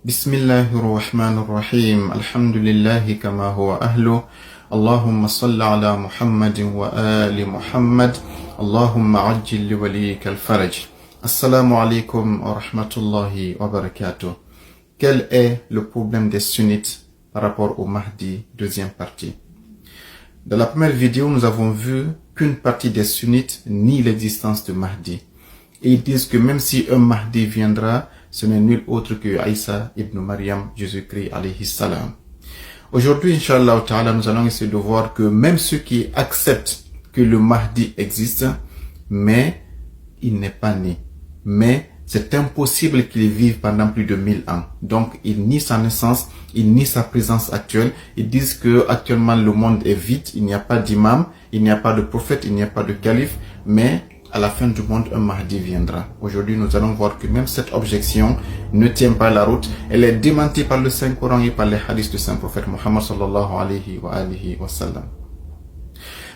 بسم الله الرحمن الرحيم الحمد لله كما هو أهله اللهم صل على محمد وآل محمد اللهم عجل لوليك الفرج. Assalamu alaikum wa rahmatullahi wa barakatuh. Quel est le problème des sunnites par rapport au Mahdi, deuxième partie? Dans la première vidéo, nous avons vu qu'une partie des sunnites nie l'existence de Mahdi. Et ils disent que même si un Mahdi viendra, ce n'est nul autre que Isa ibn Maryam, Jésus-Christ alayhi salam. Aujourd'hui, Inch'Allah ta'ala, nous allons essayer de voir que même ceux qui acceptent que le Mahdi existe, mais il n'est pas né. Mais c'est impossible qu'il vive pendant plus de 1000 ans. Donc, ils nient sa naissance, ils nient sa présence actuelle. Ils disent que actuellement le monde est vide, il n'y a pas d'imam, il n'y a pas de prophète, il n'y a pas de calife, mais à la fin du monde, un Mahdi viendra. Aujourd'hui, nous allons voir que même cette objection ne tient pas la route. Elle est démentie par le Saint-Coran et par les hadiths du Saint-Prophète Muhammad sallallahu alayhi wa sallam.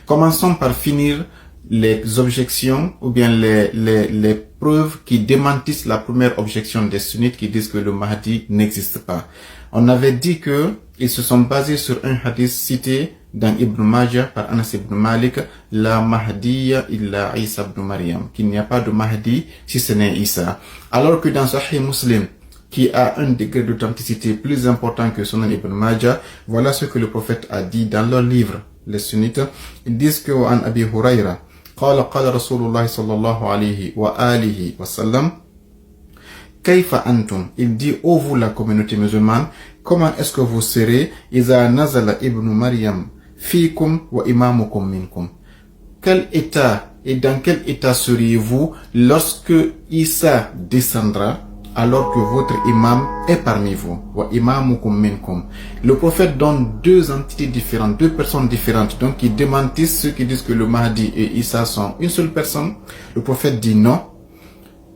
Commençons par finir les objections ou bien les preuves qui démentissent la première objection des sunnites qui disent que le Mahdi n'existe pas. On avait dit que ils se sont basés sur un hadith cité dans Ibn Majah par Anas ibn Malik, la Mahdiya illa Isa ibn Maryam, qu'il n'y a pas de Mahdi si ce n'est Isa. Alors que dans Sahih Muslim, qui a un degré d'authenticité plus important que Sunan Ibn Majah, voilà ce que le prophète a dit dans leur livre, les sunnites. Ils disent que an Abi Hurayra, قال رسول الله صلى الله عليه وآله وسلم كيف أنتم, il dit, ô vous la communauté musulmane, comment est-ce que vous serez إذا نزل ابن مريم فيكم وإمامكم منكم? Quel état et dans quel état seriez-vous lorsque Isa descendra alors que votre imam est parmi vous? Wa imamukum minkum. Le prophète donne deux entités différentes, deux personnes différentes. Donc ils démentissent ceux qui disent que le Mahdi et Isa sont une seule personne. Le prophète dit non.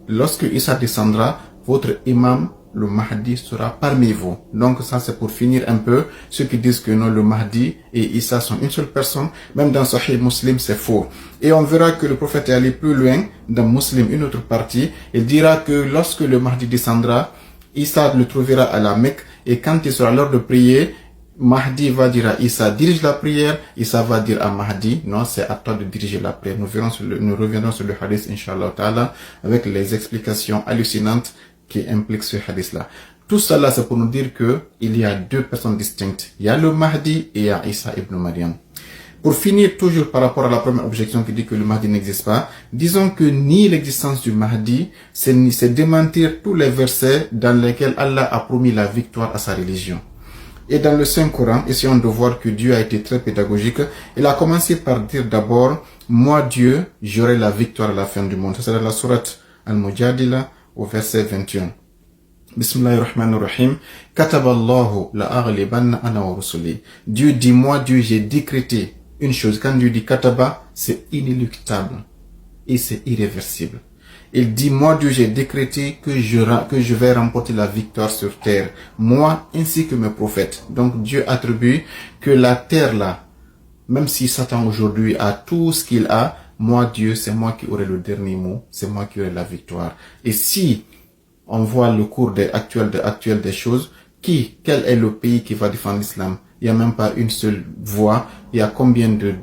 Lorsque Isa descendra, votre imam, le Mahdi, sera parmi vous. Donc ça c'est pour finir un peu ceux qui disent que non, le Mahdi et Isa sont une seule personne. Même dans Sahih Muslim c'est faux. Et on verra que le prophète est allé plus loin dans Muslim, une autre partie. Il dira que lorsque le Mahdi descendra, Isa le trouvera à la Mecque et quand il sera l'heure de prier, Mahdi va dire à Isa, dirige la prière. Isa va dire à Mahdi, non, c'est à toi de diriger la prière. Nous reviendrons sur le hadith, Inch'Allah ta'ala, avec les explications hallucinantes qui impliquent ce hadith-là. Tout cela, c'est pour nous dire que il y a deux personnes distinctes. Il y a le Mahdi et il y a Isa ibn Maryam. Pour finir, toujours par rapport à la première objection qui dit que le Mahdi n'existe pas, disons que ni l'existence du Mahdi, c'est démentir tous les versets dans lesquels Allah a promis la victoire à sa religion. Et dans le Saint-Coran, essayons de voir que Dieu a été très pédagogique. Il a commencé par dire d'abord, moi Dieu, j'aurai la victoire à la fin du monde. C'est dans la sourate Al-Mujadila au verset 21. Bismillahirrahmanirrahim. Kataballahu la aghlibanna ana wa rusuli. Dieu dit, moi Dieu, j'ai décrété une chose. Quand Dieu dit kataba, c'est inéluctable et c'est irréversible. Il dit, moi Dieu, j'ai décrété que je vais remporter la victoire sur terre, moi ainsi que mes prophètes. Donc Dieu attribue que la terre là, même si Satan aujourd'hui a tout ce qu'il a, moi Dieu, c'est moi qui aurai le dernier mot, c'est moi qui aurai la victoire. Et si on voit le cours actuel des choses, quel est le pays qui va défendre l'islam? Il n'y a même pas une seule voix. Il y a combien de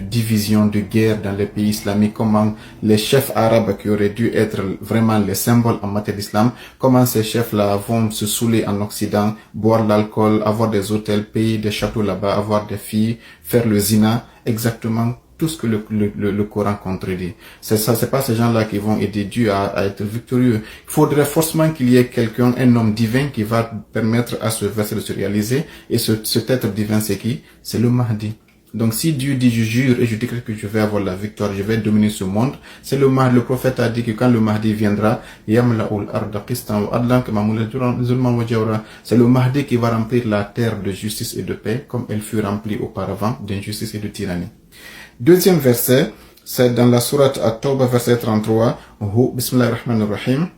divisions, de guerres dans les pays islamiques? Comment les chefs arabes qui auraient dû être vraiment les symboles en matière d'islam, comment ces chefs-là vont se saouler en Occident, boire l'alcool, avoir des hôtels, payer des châteaux là-bas, avoir des filles, faire le zina, exactement tout ce que le Coran contredit. C'est ça, c'est pas ces gens-là qui vont aider Dieu à être victorieux. Il faudrait forcément qu'il y ait quelqu'un, un homme divin qui va permettre à ce verset de se réaliser. Et cet être divin, c'est qui? C'est le Mahdi. Donc si Dieu dit, je jure et je décrète que je vais avoir la victoire, je vais dominer ce monde, c'est le Mahdi. Le prophète a dit que quand le Mahdi viendra, c'est le Mahdi qui va remplir la terre de justice et de paix, comme elle fut remplie auparavant d'injustice et de tyrannie. Deuxième verset, c'est dans la sourate At-Tawbah, verset 33, Bismillahirrahmanirrahim.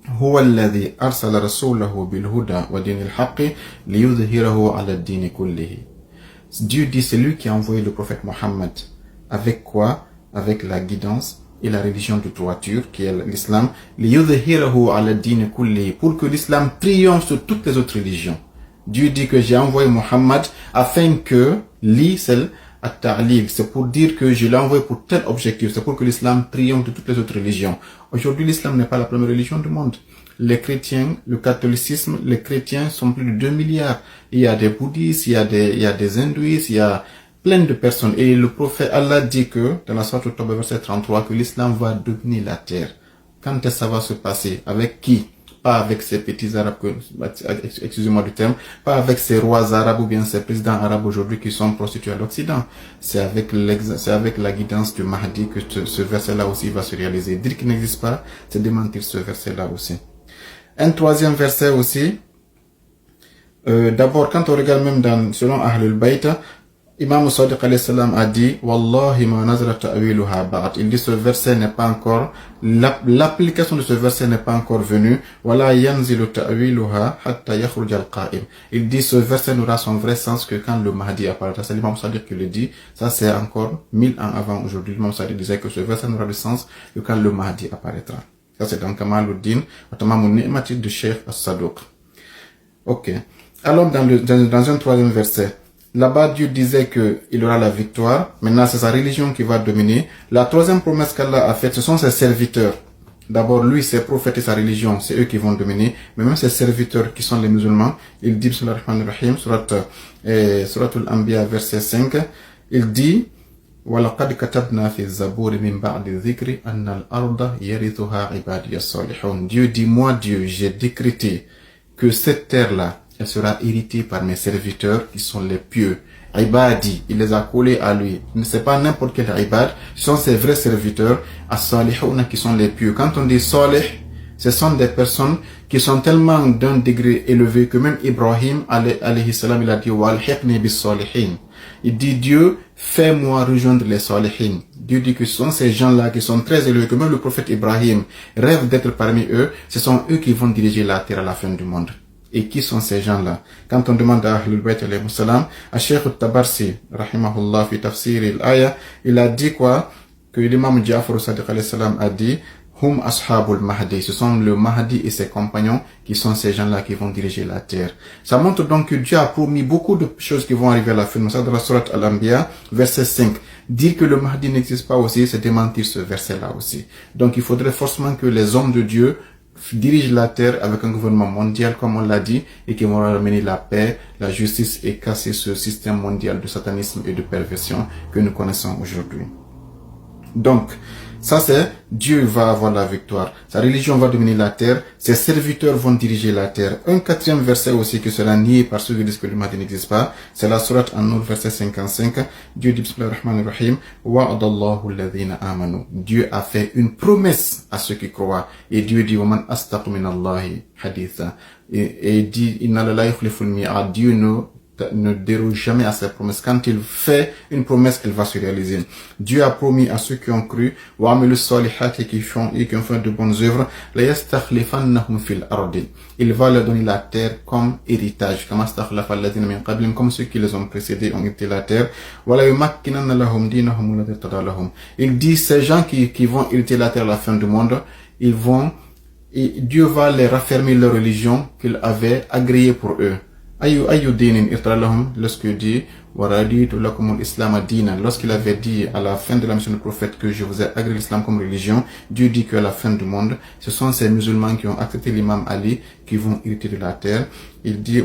هو الذي أرسل رسوله بالهدى ودين الحق ليظهره على الدين كله. Dieu dit, c'est lui qui a envoyé le prophète Mohammed. Avec quoi? Avec la guidance et la religion de droiture, qui est l'islam, pour que l'islam triomphe sur toutes les autres religions. Dieu dit que j'ai envoyé Muhammad afin que l'islam at-ta'lil, c'est pour dire que je l'ai envoyé pour tel objectif, c'est pour que l'islam triomphe de toutes les autres religions. Aujourd'hui, l'islam n'est pas la première religion du monde. Les chrétiens, le catholicisme, les chrétiens sont plus de 2 milliards. Il y a des bouddhistes, il y a des hindouistes, il y a plein de personnes. Et le prophète Allah dit que, dans la sourate At-Tawbah, verset 33, que l'islam va dominer la terre. Quand est-ce que ça va se passer? Avec qui? Pas avec ces petits arabes, excusez-moi du terme, pas avec ces rois arabes ou bien ces présidents arabes aujourd'hui qui sont prostitués à l'Occident. C'est avec la guidance du Mahdi que ce verset-là aussi va se réaliser. Dire qu'il n'existe pas, c'est démentir ce verset-là aussi. Un troisième verset aussi. D'abord, quand on regarde même selon Ahlul Bayt, Imam Sadiq alayhi salam a dit Wallahi ma nazara ta'wiluha ba'd. Il dit ce verset n'est pas encore, l'application de ce verset n'est pas encore venue. Wala yanzilu ta'wiluha hatta yakhruj al-qa'im. Il dit ce verset n'aura son vrai sens que quand le Mahdi apparaîtra. C'est l'Imam Sadiq qui le dit. Ça c'est encore 1000 ans avant aujourd'hui. L'Imam Sadiq disait que ce verset n'aura de sens que quand le Mahdi apparaîtra. Ça c'est dans Kamaluddin, Tamamun Ni'mati de Cheikh As-Saduq. Ok. Alors dans un troisième verset, là-bas Dieu disait que il aura la victoire. Maintenant c'est sa religion qui va dominer. La troisième promesse qu'Allah a faite, ce sont ses serviteurs. D'abord lui, ses prophètes et sa religion, c'est eux qui vont dominer. Mais même ses serviteurs qui sont les musulmans, il dit sur Ar-Rahman Surat Al-Anbiya verset 5, il dit وَلَقَدْ كَتَبْنَا فِي الزَّبُورِ مِنْ بَعْدِ الذِّكْرِ أَنَّ الْأَرْضَ يَرِثُهَا عِبَادِيَ الصَّالِحُونَ. Dieu dit, moi Dieu, j'ai décrété que cette terre-là, elle sera héritée par mes serviteurs qui sont les pieux. Ibadi, il les a collés à lui. C'est pas n'importe quel ibad, ce sont ses vrais serviteurs, as-salihuna, qui sont les pieux. Quand on dit salih, ce sont des personnes qui sont tellement d'un degré élevé que même Ibrahim, alayhi salam, il a dit, وَالْحِقْنِي بِالصَّالِحِينَ. Il dit, Dieu, fais-moi rejoindre les salihin. Dieu dit que ce sont ces gens-là qui sont très élevés, que même le prophète Ibrahim rêve d'être parmi eux. Ce sont eux qui vont diriger la terre à la fin du monde. Et qui sont ces gens-là? Quand on demande à Ahlul Bayt alayhi salam, à Cheikh Tabarsi, rahimahullah, fi tafsir al-aya, il a dit quoi? Que l'imam Ja'far as-Sadiq alayhi salam a dit, Hum ashabul Mahdi, ce sont le Mahdi et ses compagnons qui sont ces gens-là qui vont diriger la terre. Ça montre donc que Dieu a promis beaucoup de choses qui vont arriver à la fin. Ça dans la sourate Al-Anbiya, verset 5. Dire que le Mahdi n'existe pas aussi, c'est démentir ce verset-là aussi. Donc il faudrait forcément que les hommes de Dieu dirigent la terre avec un gouvernement mondial, comme on l'a dit, et qui vont ramener la paix, la justice et casser ce système mondial de satanisme et de perversion que nous connaissons aujourd'hui. Donc, ça c'est, Dieu va avoir la victoire. Sa religion va dominer la terre. Ses serviteurs vont diriger la terre. Un quatrième verset aussi qui sera nié par ceux qui disent que le Mahdi n'existe pas. C'est la sourate An-Nur, verset 55. Dieu dit, Bismillahir-Rahmanir-Rahim, Wa'adallahu alladhina amanu. Dieu a fait une promesse à ceux qui croient. Et Dieu dit, Waman astaqu minallahi haditha. Et dit, Inna la yukhliful mi'ad. Dieu ne déroge jamais à ses promesses. Quand il fait une promesse, elle va se réaliser. Dieu a promis à ceux qui ont cru, et qui ont fait de bonnes œuvres, il va leur donner la terre comme héritage, comme ceux qui les ont précédés ont hérité la terre. Il dit, ces gens qui vont hériter la terre à la fin du monde, et Dieu va les raffermir leur religion qu'il avait agréée pour eux. Lorsqu'il dit lorsqu'il avait dit à la fin de la mission du prophète que je vous ai agréé l'islam comme religion, Dieu dit qu'à la fin du monde, ce sont ces musulmans qui ont accepté l'imam Ali qui vont hériter de la terre. Il dit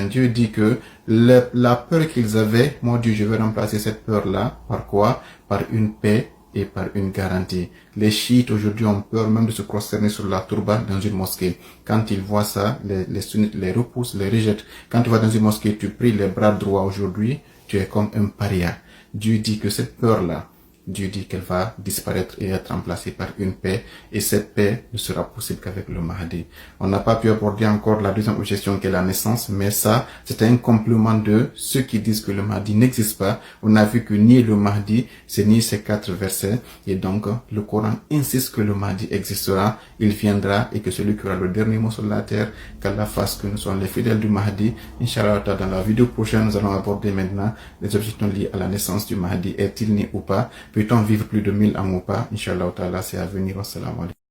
Dieu dit que la peur qu'ils avaient, moi Dieu, je vais remplacer cette peur-là par quoi? Par une paix et par une garantie. Les chiites aujourd'hui ont peur même de se prosterner sur la tourba dans une mosquée. Quand ils voient ça, les sunnites les repoussent, les rejettent. Quand tu vas dans une mosquée, tu pries les bras droits aujourd'hui, tu es comme un paria. Dieu dit que cette peur-là, Dieu dit qu'elle va disparaître et être remplacée par une paix, et cette paix ne sera possible qu'avec le Mahdi. On n'a pas pu aborder encore la deuxième objection qui est la naissance, mais ça, c'est un complément de ceux qui disent que le Mahdi n'existe pas. On a vu que ni le Mahdi, c'est ni ces 4 versets, et donc le Coran insiste que le Mahdi existera, il viendra, et que celui qui aura le dernier mot sur la terre, qu'Allah fasse que nous soyons les fidèles du Mahdi. Inch'Allah, dans la vidéo prochaine, nous allons aborder maintenant les objections liées à la naissance du Mahdi. Est-il né ou pas? Peut-on vivre plus de 1000 ans ou pas? Inch'Allah, c'est à venir. Wassalamu alaikum.